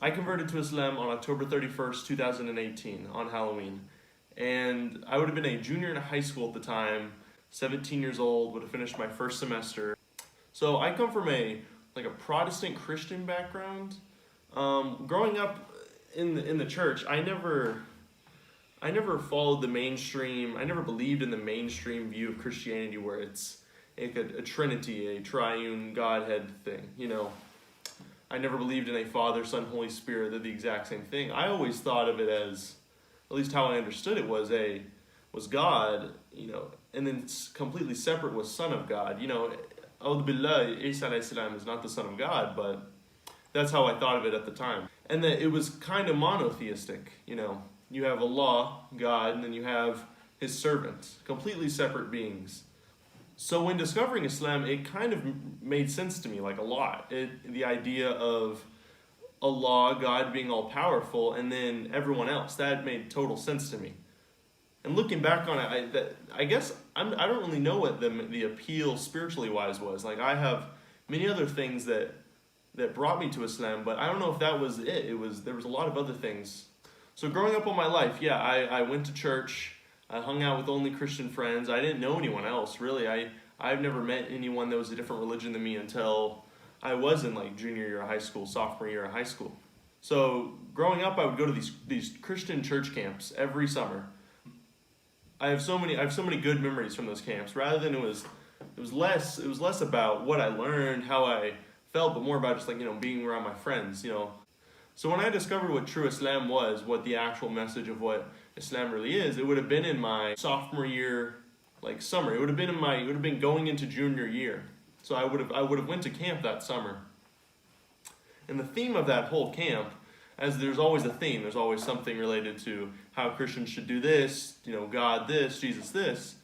I converted to Islam on October 31st, 2018 on Halloween. And I would have been a junior in high school at the time, 17 years old, would have finished my first semester. So I come from a Protestant Christian background. Growing up in the church, I never followed the mainstream. I never believed in the mainstream view of Christianity where it's like a trinity, a triune Godhead thing, you know. I never believed in a Father, Son, Holy Spirit. They're the exact same thing. I always thought of it as, at least how I understood it, was God, you know, and then completely separate was Son of God. You know, A'udhu Billah, Isa alayhi salam is not the Son of God, but that's how I thought of it at the time. And that it was kind of monotheistic, you know. You have Allah, God, and then you have His servants, completely separate beings. So when discovering Islam, it kind of made sense to me, like a lot. The idea of Allah, God being all-powerful, and then everyone else, that made total sense to me. And looking back on it, I guess I don't really know what the appeal spiritually wise was. Like, I have many other things that brought me to Islam, but I don't know if that was it. There was a lot of other things. So growing up all my life, yeah, I went to church. I hung out with only Christian friends. I didn't know anyone else, really. I've never met anyone that was a different religion than me until I was in like junior year of high school, sophomore year of high school. So growing up, I would go to these Christian church camps every summer. I have so many good memories from those camps. Rather than it was less about what I learned, how I felt, but more about just like, you know, being around my friends, you know. So when I discovered what true Islam was, what the actual message of what Islam really is, it would have been in my sophomore year, like summer. It would have been going into junior year. So I would have went to camp that summer. And the theme of that whole camp, as there's always a theme, there's always something related to how Christians should do this, you know, God this, Jesus this.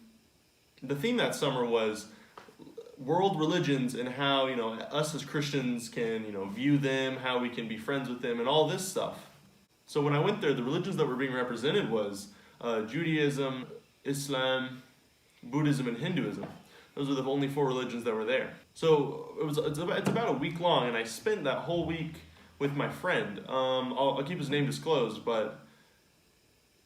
The theme that summer was world religions and how, you know, us as Christians can, you know, view them, how we can be friends with them, and all this stuff. So when I went there, the religions that were being represented was Judaism, Islam, Buddhism, and Hinduism. Those are the only 4 religions that were there. So it's about a week long, and I spent that whole week with my friend. I'll keep his name disclosed, but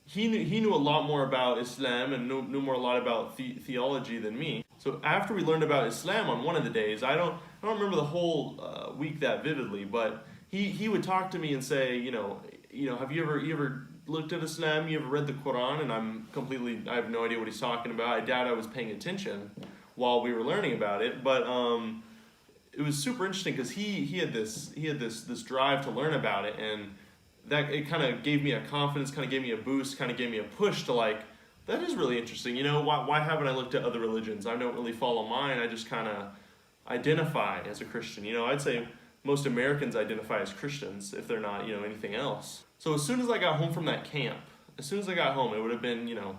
he knew a lot more about Islam and knew a lot about theology than me. So after we learned about Islam on one of the days, I don't remember the whole week that vividly, but he would talk to me and say, you know, have you ever looked at Islam? You ever read the Quran? And I have no idea what he's talking about. I doubt I was paying attention while we were learning about it, but it was super interesting because he had this drive to learn about it, and that it kind of gave me a confidence, kind of gave me a boost, kind of gave me a push to like, that is really interesting. You know, why haven't I looked at other religions? I don't really follow mine. I just kind of identify as a Christian. You know, I'd say most Americans identify as Christians if they're not, you know, anything else. So as soon as I got home from that camp, it would have been, you know,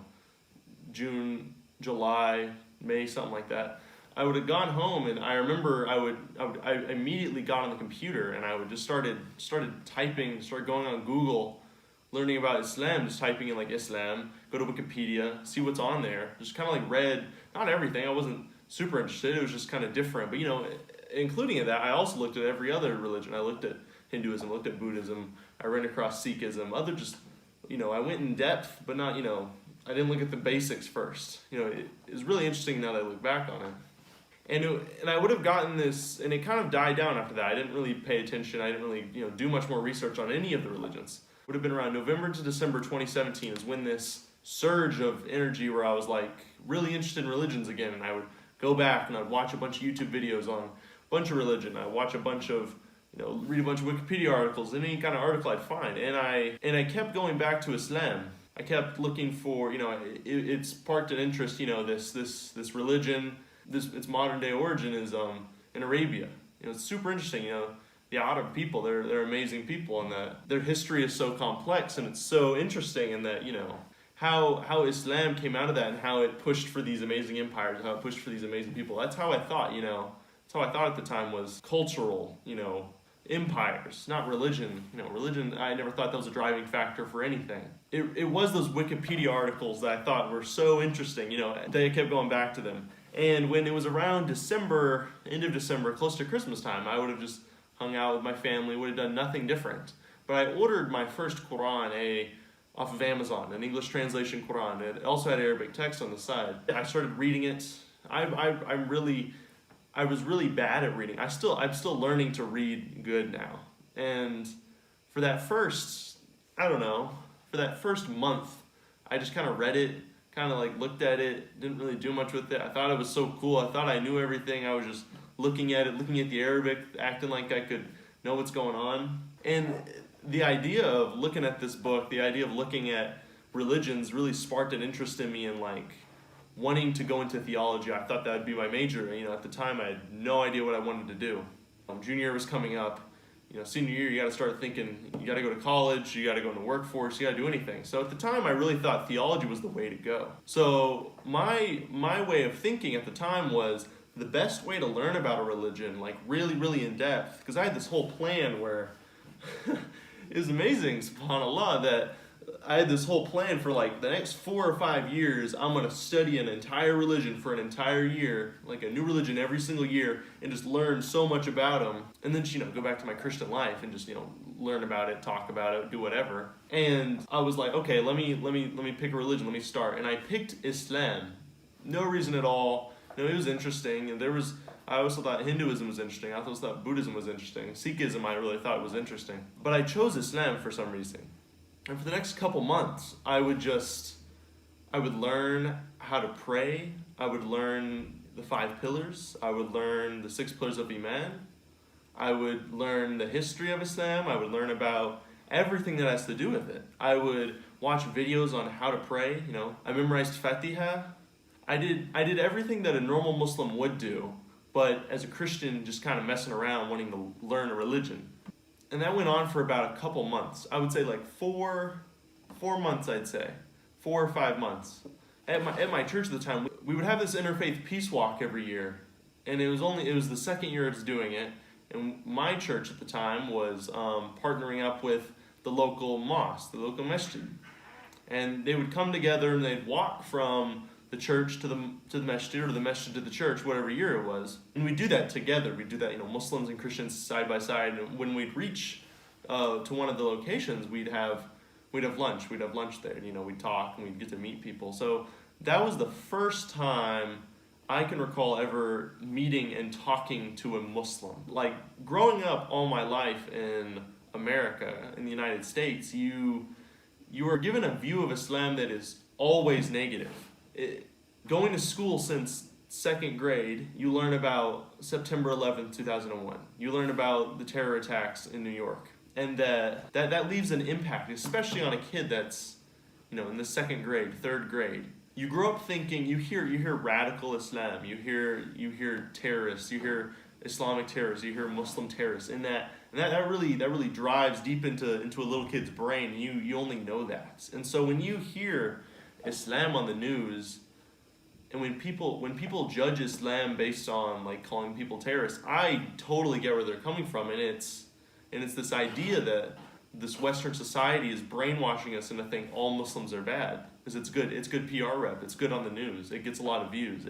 June, July, May, something like that. I would have gone home, and I remember I immediately got on the computer, and I would just started going on Google, learning about Islam, just typing in like Islam, go to Wikipedia, see what's on there. Just kind of like read, not everything, I wasn't super interested, it was just kind of different. But you know, including in that, I also looked at every other religion. I looked at Hinduism, looked at Buddhism, I ran across Sikhism, I went in depth, but not, you know, I didn't look at the basics first. You know, it was really interesting now that I look back on it. And I would have gotten this, and it kind of died down after that. I didn't really pay attention. I didn't really, you know, do much more research on any of the religions. It would have been around November to December 2017 is when this surge of energy where I was like really interested in religions again, and I would go back and I'd watch a bunch of YouTube videos on a bunch of religion. I'd watch a bunch of, you know, read a bunch of Wikipedia articles, any kind of article I'd find. And I kept going back to Islam. I kept looking for, you know, it sparked an interest, you know, this religion, its modern day origin is in Arabia. You know, it's super interesting, you know, the Arab people, they're amazing people, and that their history is so complex, and it's so interesting in that, you know, how Islam came out of that and how it pushed for these amazing empires, how it pushed for these amazing people. That's how I thought, you know. That's how I thought at the time was cultural, you know, empires, not religion. You know, religion, I never thought that was a driving factor for anything. It was those Wikipedia articles that I thought were so interesting, you know, that I kept going back to them. And when it was around December, end of December, close to Christmas time, I would have just hung out with my family, would have done nothing different. But I ordered my first Quran off of Amazon, an English translation Quran. It also had Arabic text on the side. I started reading it. I was really bad at reading. I'm still learning to read good now. And for that first, I don't know, for that first month, I just kind of read it, kind of like looked at it, didn't really do much with it. I thought it was so cool. I thought I knew everything. I was just looking at it, looking at the Arabic, acting like I could know what's going on. And the idea of looking at this book, the idea of looking at religions really sparked an interest in me in like wanting to go into theology. I thought that would be my major. At the time I had no idea what I wanted to do. Junior year was coming up. Senior year, you got to start thinking, you got to go to college, you got to go into the workforce, you got to do anything. So at the time, I really thought theology was the way to go. So my way of thinking at the time was the best way to learn about a religion, like really, really in depth, because I had this whole plan where it was amazing, subhanAllah, that I had this whole plan for like the next 4 or 5 years. I'm going to study an entire religion for an entire year, like a new religion every single year, and just learn so much about them. And then, go back to my Christian life and just, learn about it, talk about it, do whatever. And I was like, okay, let me pick a religion. Let me start. And I picked Islam. No reason at all. It was interesting. And I also thought Hinduism was interesting. I also thought Buddhism was interesting. Sikhism, I really thought was interesting. But I chose Islam for some reason. And for the next couple months, I would learn how to pray. I would learn the 5 pillars. I would learn the 6 pillars of Iman. I would learn the history of Islam. I would learn about everything that has to do with it. I would watch videos on how to pray. I memorized Fatiha. I did everything that a normal Muslim would do, but as a Christian, just kind of messing around, wanting to learn a religion. And that went on for about a couple months. I would say like 4 months, I'd say. 4 or 5 months. At my church at the time, we would have this interfaith peace walk every year. And it was the second year it's doing it. And my church at the time was partnering up with the local mosque, the local masjid. And they would come together and they'd walk from the church to the masjid, or the masjid to the church, whatever year it was. And we'd do that together. We'd do that, Muslims and Christians side by side. And when we'd reach to one of the locations, we'd have lunch. We'd have lunch there. We'd talk and we'd get to meet people. So that was the first time I can recall ever meeting and talking to a Muslim. Like, growing up all my life in America, in the United States, you are given a view of Islam that is always negative. Going to school since 2nd grade, you learn about September 11th, 2001. You learn about the terror attacks in New York. And that leaves an impact, especially on a kid that's, in the 2nd grade, 3rd grade. You grow up thinking, you hear radical Islam, you hear terrorists, you hear Islamic terrorists, you hear Muslim terrorists, and that really drives deep into a little kid's brain. And you only know that. And so when you hear Islam on the news, and when people judge Islam based on like calling people terrorists, I totally get where they're coming from, and it's this idea that this Western society is brainwashing us into think all Muslims are bad because it's good PR rep, it's good on the news, it gets a lot of views.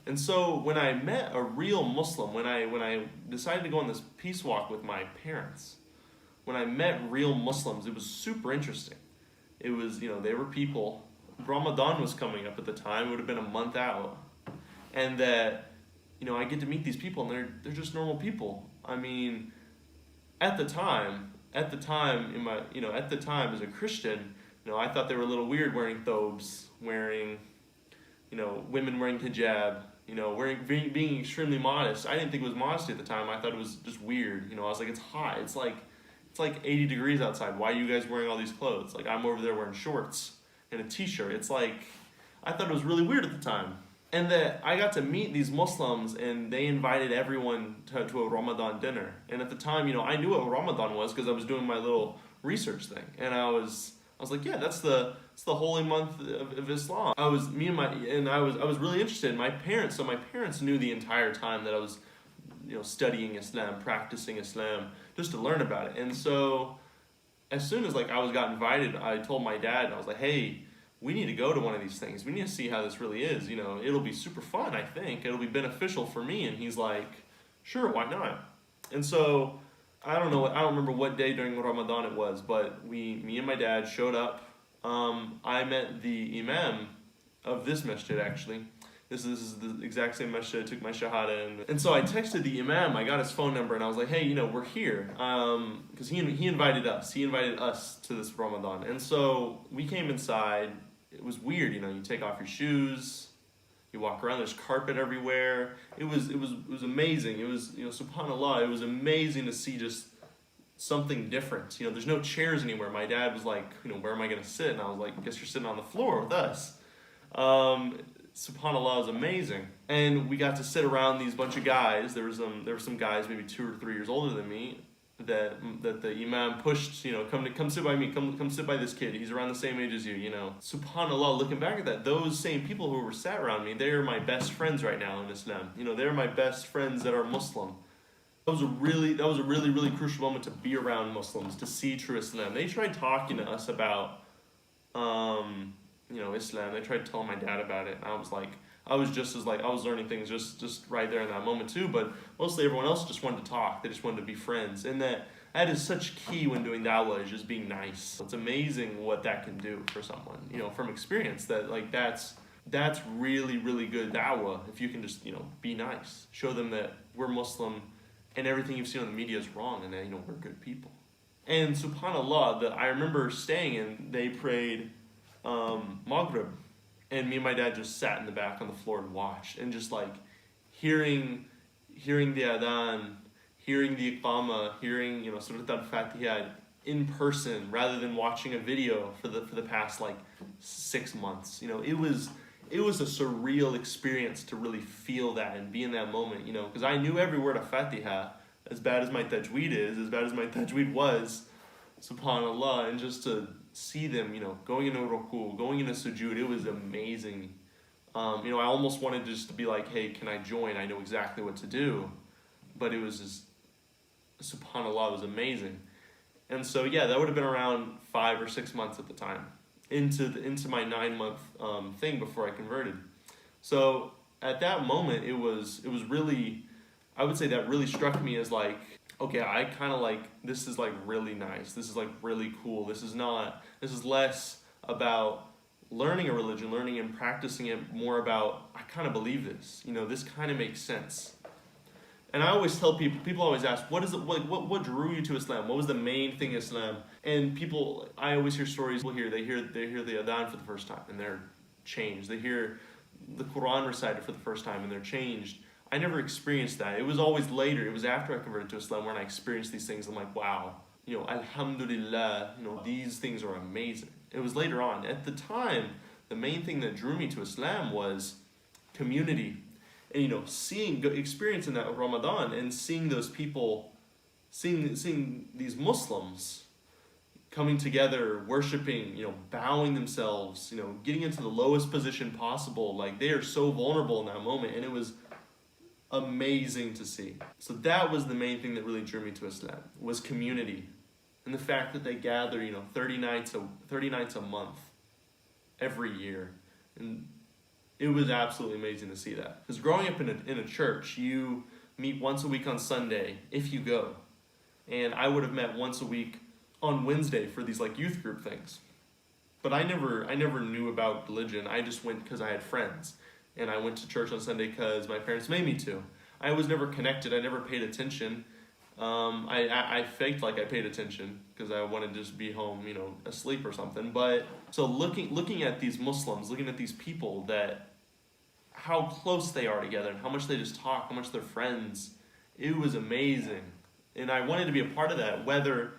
And so when I met a real Muslim, when I decided to go on this peace walk with my parents, when I met real Muslims, it was super interesting. It was, they were people. Ramadan was coming up at the time. It would have been a month out. And that, I get to meet these people, and they're just normal people. I mean, at the time as a Christian, I thought they were a little weird wearing thobes, wearing, women wearing hijab, being extremely modest. I didn't think it was modesty at the time. I thought it was just weird. I was like, it's hot. It's like 80 degrees outside. Why are you guys wearing all these clothes? Like, I'm over there wearing shorts and a t-shirt. It's like, I thought it was really weird at the time. And that I got to meet these Muslims, and they invited everyone to a Ramadan dinner. And at the time, I knew what Ramadan was because I was doing my little research thing. And I was like, yeah, that's the holy month of Islam. I was really interested. My parents knew the entire time that I was, studying Islam, practicing Islam, just to learn about it. And so as soon as got invited, I told my dad, and I was like, hey, we need to go to one of these things. We need to see how this really is. It'll be super fun, I think. It'll be beneficial for me. And he's like, sure, why not? And so I don't remember what day during Ramadan it was, but me and my dad showed up. I met the imam of this masjid actually. This is the exact same masjid I took my Shahada in. And so I texted the imam, I got his phone number, and I was like, hey, we're here. Because he invited us. He invited us to this Ramadan. And so we came inside. It was weird, you take off your shoes, you walk around, there's carpet everywhere. It was amazing. It was, subhanAllah, it was amazing to see just something different. There's no chairs anywhere. My dad was like, where am I gonna sit? And I was like, I guess you're sitting on the floor with us. SubhanAllah, was amazing. And we got to sit around these bunch of guys. There were some guys maybe 2 or 3 years older than me that the imam pushed, come sit by me, come sit by this kid. He's around the same age as you, SubhanAllah, looking back at that, those same people who were sat around me, they are my best friends right now in Islam. They're my best friends that are Muslim. That was a really crucial moment to be around Muslims, to see true Islam. They tried talking to us about Islam. They tried telling my dad about it, and I was learning things just right there in that moment too, but mostly everyone else just wanted to talk. They just wanted to be friends, and that is such key when doing da'wah, is just being nice. It's amazing what that can do for someone, from experience, that that's really good da'wah, if you can just, be nice. Show them that we're Muslim, and everything you've seen on the media is wrong, and that, we're good people. And subhanAllah, I remember staying in, they prayed Maghrib, and me and my dad just sat in the back on the floor and watched, and just hearing the adhan, hearing the iqama, hearing Surat al-Fatiha in person rather than watching a video for the past 6 months. It was a surreal experience to really feel that and be in that moment. Because I knew every word of Fatiha, as bad as my tajweed was, subhanAllah, and just to see them, going into ruku, going into sujood, it was amazing. I almost wanted just to be like, hey, can I join? I know exactly what to do. But it was just, subhanAllah, it was amazing. And so, yeah, that would have been around 5 or 6 months at the time, into my 9-month thing before I converted. So at that moment, it was really, I would say that really struck me as okay, I kind of this is really nice. This is really cool. This is less about learning a religion, learning and practicing it, more about, I kind of believe this. This kind of makes sense. And I always tell people always ask, what what drew you to Islam? What was the main thing in Islam? And I always hear stories, they hear the adhan for the first time and they're changed. They hear the Quran recited for the first time and they're changed. I never experienced that. It was always later. It was after I converted to Islam when I experienced these things. I'm like, wow, alhamdulillah, these things are amazing. It was later on. At the time, the main thing that drew me to Islam was community. And, experiencing that with Ramadan and seeing those people, seeing these Muslims coming together, worshiping, bowing themselves, getting into the lowest position possible. They are so vulnerable in that moment. And it was amazing to see. So that was the main thing that really drew me to Islam, was community. And the fact that they gather, 30 nights a month every year. And it was absolutely amazing to see that. Because growing up in a church, you meet once a week on Sunday, if you go. And I would have met once a week on Wednesday for these youth group things. But I never knew about religion. I just went because I had friends. And I went to church on Sunday because my parents made me to. I was never connected. I never paid attention. I faked like I paid attention because I wanted to just be home, asleep or something. But so looking at these Muslims, looking at these people, that how close they are together and how much they just talk, how much they're friends, it was amazing. And I wanted to be a part of that, whether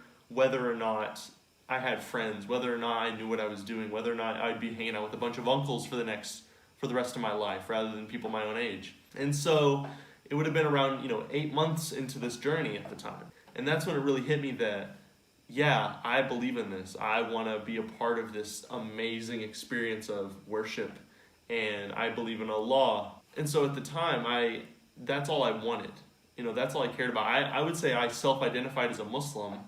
or not I had friends, whether or not I knew what I was doing, whether or not I'd be hanging out with a bunch of uncles for the rest of my life rather than people my own age. And so it would have been around 8 months into this journey at the time, and that's when it really hit me that, yeah, I believe in this. I want to be a part of this amazing experience of worship, and I believe in Allah. And so at the time, that's all I wanted. That's all I cared about. I would say I self-identified as a Muslim.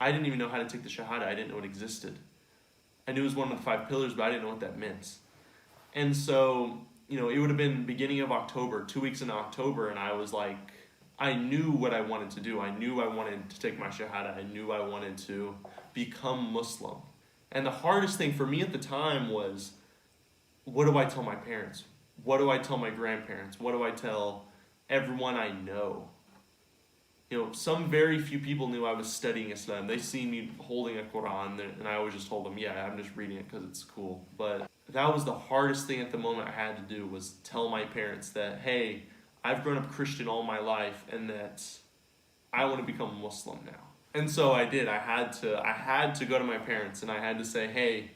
I didn't even know how to take the Shahada. I didn't know it existed. I knew it was one of the 5 pillars, but I didn't know what that meant. And so, it would have been beginning of October, 2 weeks in October, and I was like, I knew what I wanted to do. I knew I wanted to take my Shahada. I knew I wanted to become Muslim. And the hardest thing for me at the time was, what do I tell my parents? What do I tell my grandparents? What do I tell everyone I know? Some very few people knew I was studying Islam. They see me holding a Quran, and I always just told them, yeah, I'm just reading it because it's cool. But that was the hardest thing at the moment I had to do, was tell my parents that, hey, I've grown up Christian all my life, and that I want to become Muslim now. And so I did. I had to go to my parents, and I had to say, hey,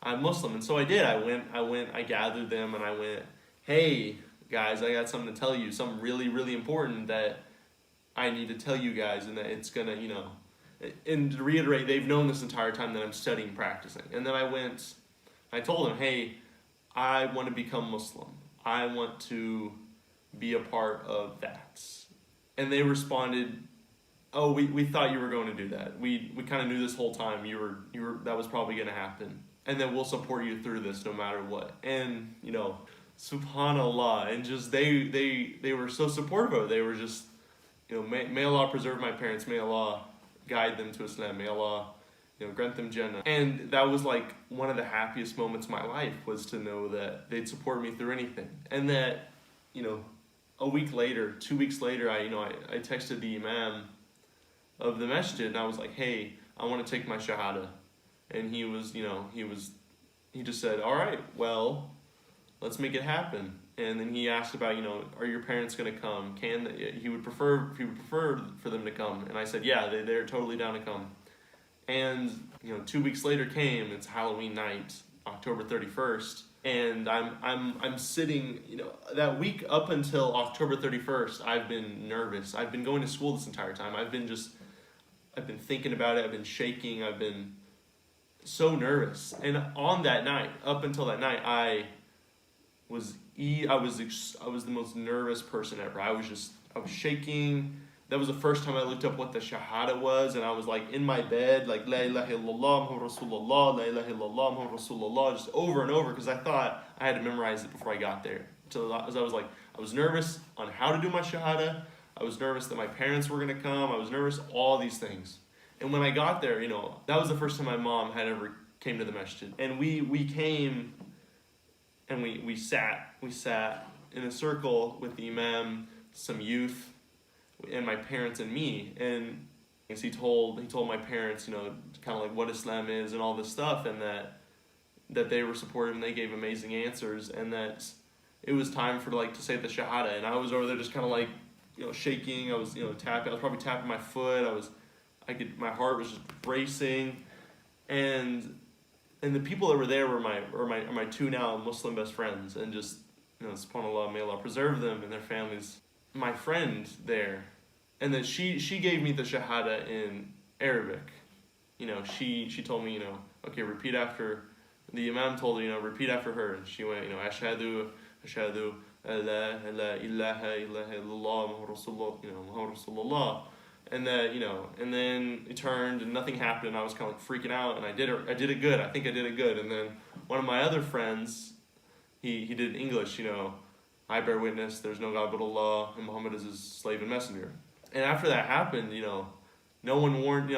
I'm Muslim. And so I did. I gathered them, and I went, hey, guys, I got something to tell you, something really, really important that I need to tell you guys, and that it's gonna, and to reiterate, they've known this entire time that I'm studying, practicing. And then I told them, hey, I want to become Muslim. I want to be a part of that. And they responded, oh, we thought you were going to do that. We kind of knew this whole time you were that was probably going to happen. And then we'll support you through this no matter what. And, subhanallah, and just they were so supportive of it. They were just, may Allah preserve my parents, may Allah guide them to Islam, may Allah, grant them Jannah. And that was like one of the happiest moments of my life, was to know that they'd support me through anything. And that, a week later, 2 weeks later, I texted the Imam of the masjid, and I was like, hey, I want to take my Shahada. And he just said, all right, well, let's make it happen. And then he asked about, are your parents going to come? He would prefer for them to come. And I said, yeah, they're totally down to come. And 2 weeks later came. It's Halloween night, October 31st, and I'm sitting. That week up until October 31st, I've been nervous. I've been going to school this entire time. I've been thinking about it. I've been shaking. I've been so nervous. And on that night, up until that night, I was the most nervous person ever. I was shaking. That was the first time I looked up what the Shahada was, and I was like in my bed, like La ilaha illallah Muhammad Rasulullah, La ilaha illallah Muhammad Rasulullah, just over and over, because I thought I had to memorize it before I got there. So I was nervous on how to do my Shahada. I was nervous that my parents were gonna come. I was nervous, all these things. And when I got there, that was the first time my mom had ever came to the masjid. And we came, and we sat in a circle with the Imam, some youth, and my parents and me. And he told my parents, kind of like what Islam is and all this stuff, and that they were supportive, and they gave amazing answers, and that it was time for to say the Shahada. And I was over there just kind of like, shaking. I was tapping. I was probably tapping my foot. My heart was just racing, and the people that were there were my two now Muslim best friends, and just, subhanAllah, may Allah preserve them and their families. My friend there, and that she gave me the Shahada in Arabic. She told me, okay, repeat after, the Imam told her, repeat after her, and she went, ashhadu la ilaha illallah Muhammad Rasulullah. And that, and then it turned and nothing happened, and I was kind of like freaking out, and I did it good. I think I did it good. And then one of my other friends, he did English, I bear witness there's no God but Allah, and Muhammad is his slave and messenger. And after that happened, no one warned,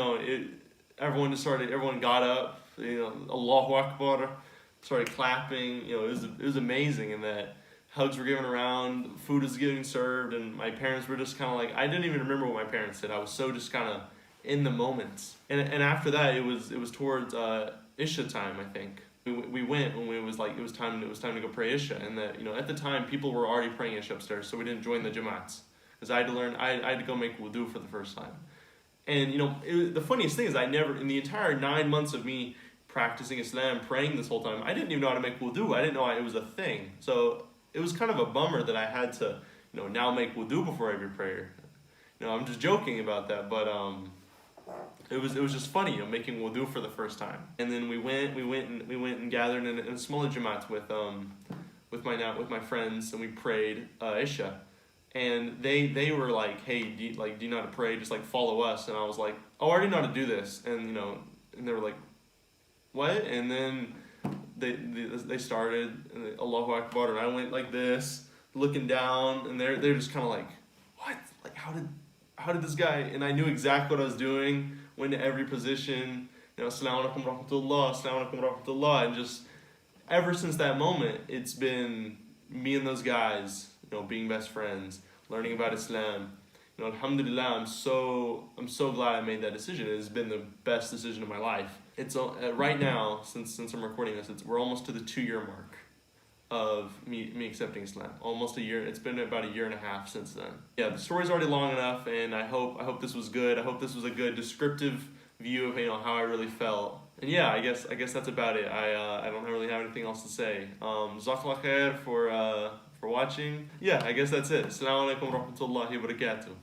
everyone got up, Allahu Akbar, started clapping, it was amazing. And that hugs were given around, food was getting served, and my parents were just kind of like, I didn't even remember what my parents said. I was so just kind of in the moment. And after that, it was towards Isha time, I think. We went when it was time to go pray Isha, and that at the time people were already praying Isha upstairs, so we didn't join the Jamaats, because I had to go make wudu for the first time. And the funniest thing is, I never, in the entire 9 months of me practicing Islam, praying this whole time, I didn't even know how to make wudu. I didn't know it was a thing. So it was kind of a bummer that I had to, now make wudu before every prayer. I'm just joking about that, but it was just funny, making wudu for the first time. And then we went and gathered in a smaller jamaat with my friends, and we prayed Isha. And they were like, hey, do you know how to pray? Just follow us. And I was like, oh, I already know how to do this. And and they were like, what? And then they started, and Allahu Akbar, and I went like this, looking down, and they're just kind of like, what? like, how did this guy, and I knew exactly what I was doing, went to every position, assalamu alaikum rahmatullah, assalamu alaikum rahmatullah, and just ever since that moment, it's been me and those guys, being best friends, learning about Islam. Alhamdulillah, I'm so glad I made that decision. It has been the best decision of my life. It's right now, since I'm recording this, we're almost to the 2-year mark of me accepting Islam. Almost a year. It's been about a year and a half since then. Yeah, the story's already long enough, and I hope this was good. I hope this was a good descriptive view of how I really felt. And yeah, I guess that's about it. I don't really have anything else to say. Jazakallah khair for watching. Yeah, I guess that's it. Assalamu alaikum warahmatullahi wabarakatuh.